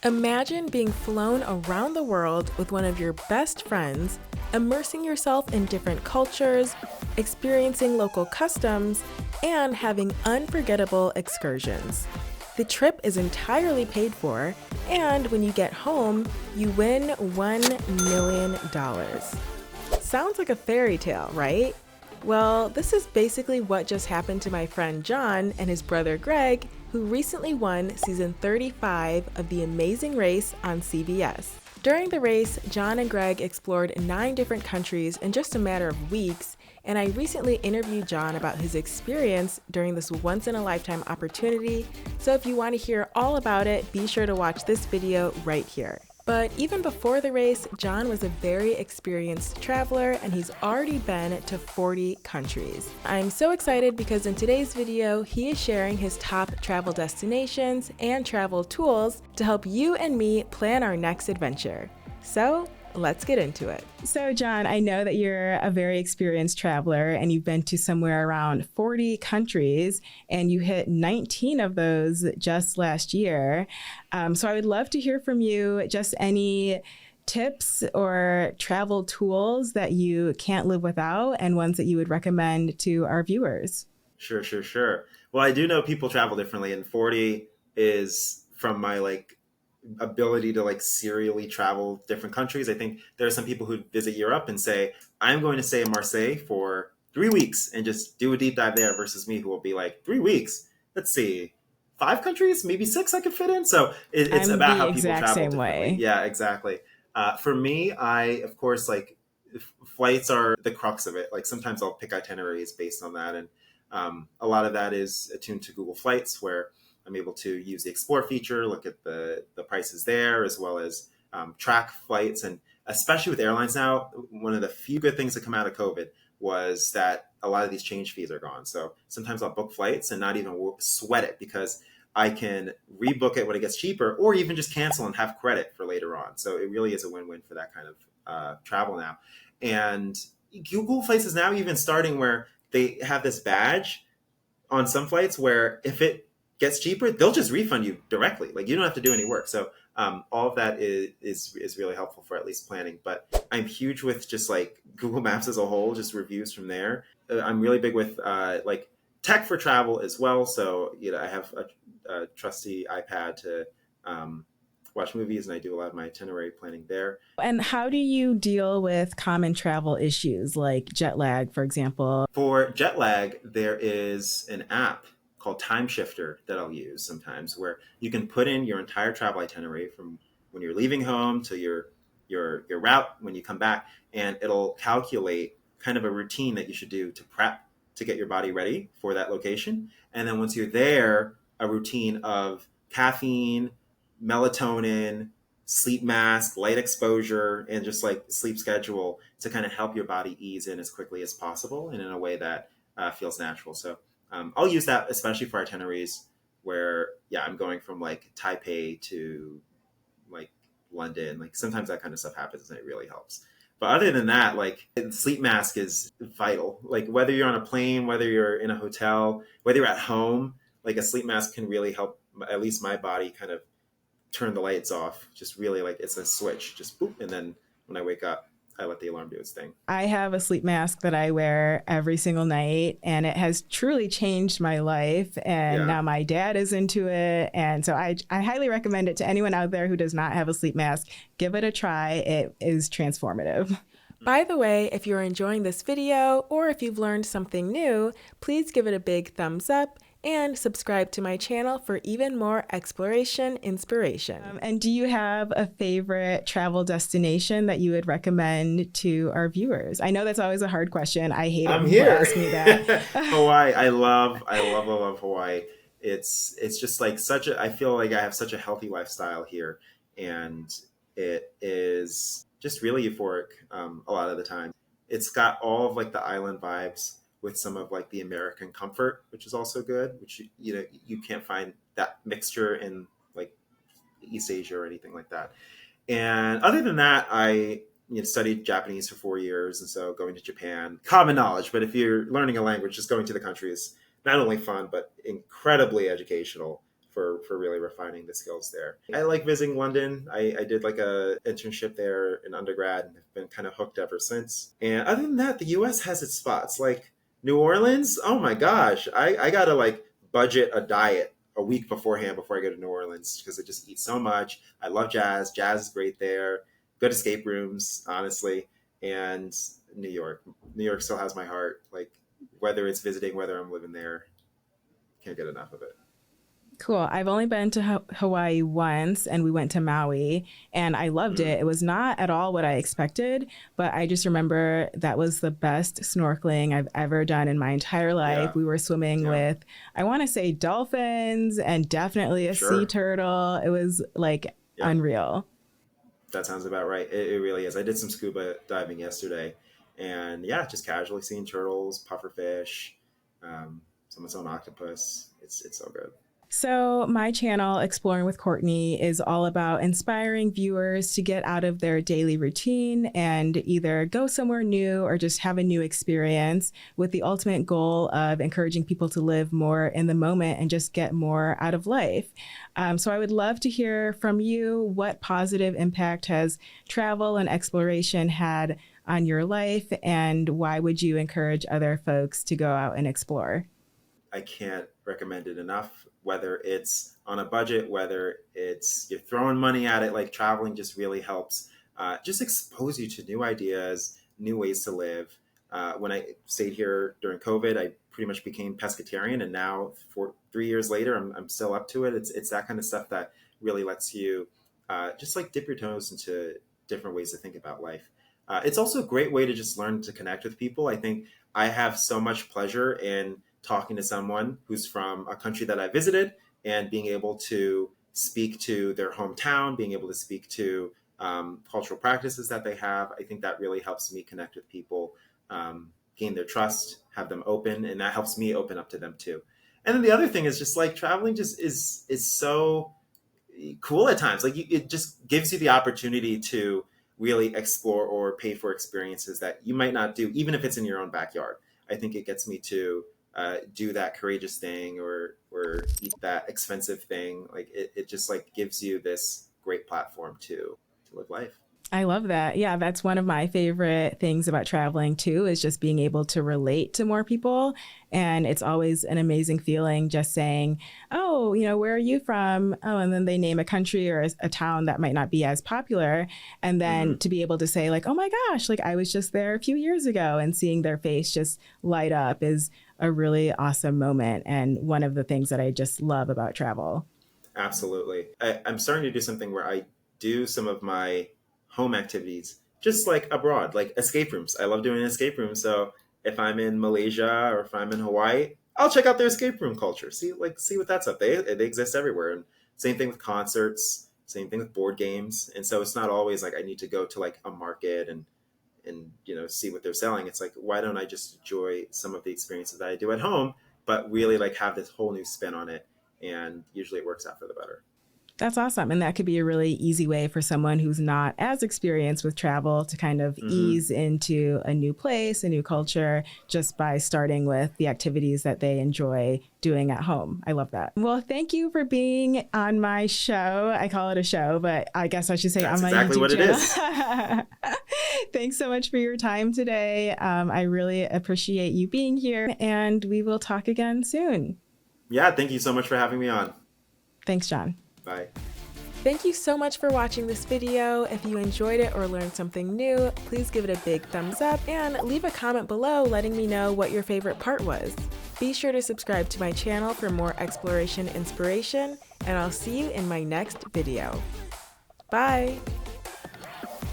Imagine being flown around the world with one of your best friends, immersing yourself in different cultures, experiencing local customs, and having unforgettable excursions. The trip is entirely paid for, and when you get home, you win $1 million. Sounds like a fairy tale, right? Well, this is basically what just happened to my friend John and his brother Greg, who recently won season 35 of The Amazing Race on CBS. During the race, John and Greg explored 9 different countries in just a matter of weeks, and I recently interviewed John about his experience during this once-in-a-lifetime opportunity, so if you want to hear all about it, be sure to watch this video right here. But even before the race, John was a very experienced traveler and he's already been to 40 countries. I'm so excited because in today's video, he is sharing his top travel destinations and travel tools to help you and me plan our next adventure. So let's get into it. So John, I know that you're a very experienced traveler and you've been to somewhere around 40 countries and you hit 19 of those just last year. So I would love to hear from you just any tips or travel tools that you can't live without and ones that you would recommend to our viewers. Sure. Well, I do know people travel differently, and 40 is from my ability to serially travel different countries. I think there are some people who visit Europe and say, I'm going to stay in Marseille for 3 weeks and just do a deep dive there, versus me who will be like, 3 weeks, let's see, 5 countries, maybe 6 I could fit in. So it's I'm about the how people exact travel same differently. way. Yeah, exactly. For me, I, of course, flights are the crux of it. Like sometimes I'll pick itineraries based on that. And a lot of that is attuned to Google Flights, where I'm able to use the Explore feature, look at the prices there, as well as track flights. And especially with airlines now, one of the few good things that come out of COVID was that a lot of these change fees are gone. So sometimes I'll book flights and not even sweat it, because I can rebook it when it gets cheaper, or even just cancel and have credit for later on. So it really is a win-win for that kind of travel now. And Google Flights is now even starting where they have this badge on some flights where if it gets cheaper, they'll just refund you directly. Like you don't have to do any work. So all of that is really helpful for at least planning. But I'm huge with just Google Maps as a whole, just reviews from there. I'm really big with tech for travel as well. So I have a trusty iPad to watch movies, and I do a lot of my itinerary planning there. And how do you deal with common travel issues like jet lag, for example? For jet lag, there is an app called Time Shifter that I'll use sometimes, where you can put in your entire travel itinerary from when you're leaving home to your route when you come back, and it'll calculate kind of a routine that you should do to prep to get your body ready for that location. And then once you're there, a routine of caffeine, melatonin, sleep mask, light exposure, and just sleep schedule to kind of help your body ease in as quickly as possible and in a way that feels natural. So I'll use that especially for itineraries where, I'm going from Taipei to London. Sometimes that kind of stuff happens and it really helps. But other than that, sleep mask is vital. Whether you're on a plane, whether you're in a hotel, whether you're at home, a sleep mask can really help at least my body kind of turn the lights off. Just really it's a switch, just boop. And then when I wake up, I let the alarm do its thing. I have a sleep mask that I wear every single night, and it has truly changed my life. And now my dad is into it. And so I highly recommend it to anyone out there who does not have a sleep mask. Give it a try. It is transformative. By the way, if you're enjoying this video or if you've learned something new, please give it a big thumbs up and subscribe to my channel for even more exploration inspiration. And do you have a favorite travel destination that you would recommend to our viewers? I know that's always a hard question. I hate it when people ask me that. Hawaii. I love Hawaii. It's just I feel like I have such a healthy lifestyle here, and it is just really euphoric a lot of the time. It's got all of the island vibes with some of the American comfort, which is also good, which you can't find that mixture in East Asia or anything like that. And other than that, I studied Japanese for 4 years, and so going to Japan, common knowledge. But if you're learning a language, just going to the country is not only fun but incredibly educational for really refining the skills there. I like visiting London. I did like a internship there in undergrad and have been kind of hooked ever since. And other than that, the US has its spots. Like New Orleans, oh my gosh, I gotta like budget a diet a week beforehand before I go to New Orleans because I just eat so much. I love jazz. Jazz is great there. Good escape rooms, honestly. And New York. New York still has my heart. Like whether it's visiting, whether I'm living there, can't get enough of it. Cool. I've only been to Hawaii once, and we went to Maui, and I loved it. It was not at all what I expected, but I just remember that was the best snorkeling I've ever done in my entire life. Yeah. We were swimming with, I want to say, dolphins and definitely a sea turtle. It was like unreal. That sounds about right. It really is. I did some scuba diving yesterday, and yeah, just casually seeing turtles, pufferfish, some of own octopus. It's so good. So my channel, Exploring with Courtney, is all about inspiring viewers to get out of their daily routine and either go somewhere new or just have a new experience, with the ultimate goal of encouraging people to live more in the moment and just get more out of life. So I would love to hear from you. What positive impact has travel and exploration had on your life, and why would you encourage other folks to go out and explore? I can't recommend it enough. Whether it's on a budget, whether it's you're throwing money at it, like traveling just really helps just expose you to new ideas, new ways to live. When I stayed here during COVID, I pretty much became pescatarian, and now 3 years later, I'm still up to it. It's that kind of stuff that really lets you just like dip your toes into different ways to think about life. It's also a great way to just learn to connect with people. I think I have so much pleasure in talking to someone who's from a country that I visited and being able to speak to their hometown, being able to speak to cultural practices that they have. I think that really helps me connect with people, gain their trust, have them open, and that helps me open up to them too. And then the other thing is just like traveling just is so cool at times. Like it just gives you the opportunity to really explore or pay for experiences that you might not do, even if it's in your own backyard. I think it gets me to do that courageous thing or eat that expensive thing. Like it just like gives you this great platform to live life. I love that. Yeah, that's one of my favorite things about traveling too, is just being able to relate to more people. And it's always an amazing feeling just saying, oh, you know, where are you from? Oh, and then they name a country or a town that might not be as popular. And then to be able to say like, oh my gosh, like I was just there a few years ago, and seeing their face just light up is a really awesome moment. And one of the things that I just love about travel. Absolutely. I'm starting to do something where I do some of my home activities just like abroad, like escape rooms. I love doing escape rooms. So if I'm in Malaysia or if I'm in Hawaii, I'll check out their escape room culture. See what that's up. They exist everywhere. And same thing with concerts, same thing with board games. And so it's not always like I need to go to like a market and you know see what they're selling. It's like, why don't I just enjoy some of the experiences that I do at home, but really like have this whole new spin on it. And usually it works out for the better. That's awesome. And that could be a really easy way for someone who's not as experienced with travel to kind of ease into a new place, a new culture, just by starting with the activities that they enjoy doing at home. I love that. Well, thank you for being on my show. I call it a show, but I guess I should say that's on my exactly YouTube what channel. It is. Thanks so much for your time today. I really appreciate you being here, and we will talk again soon. Yeah, thank you so much for having me on. Thanks, John. Bye. Thank you so much for watching this video. If you enjoyed it or learned something new, please give it a big thumbs up and leave a comment below letting me know what your favorite part was. Be sure to subscribe to my channel for more exploration inspiration, and I'll see you in my next video. Bye!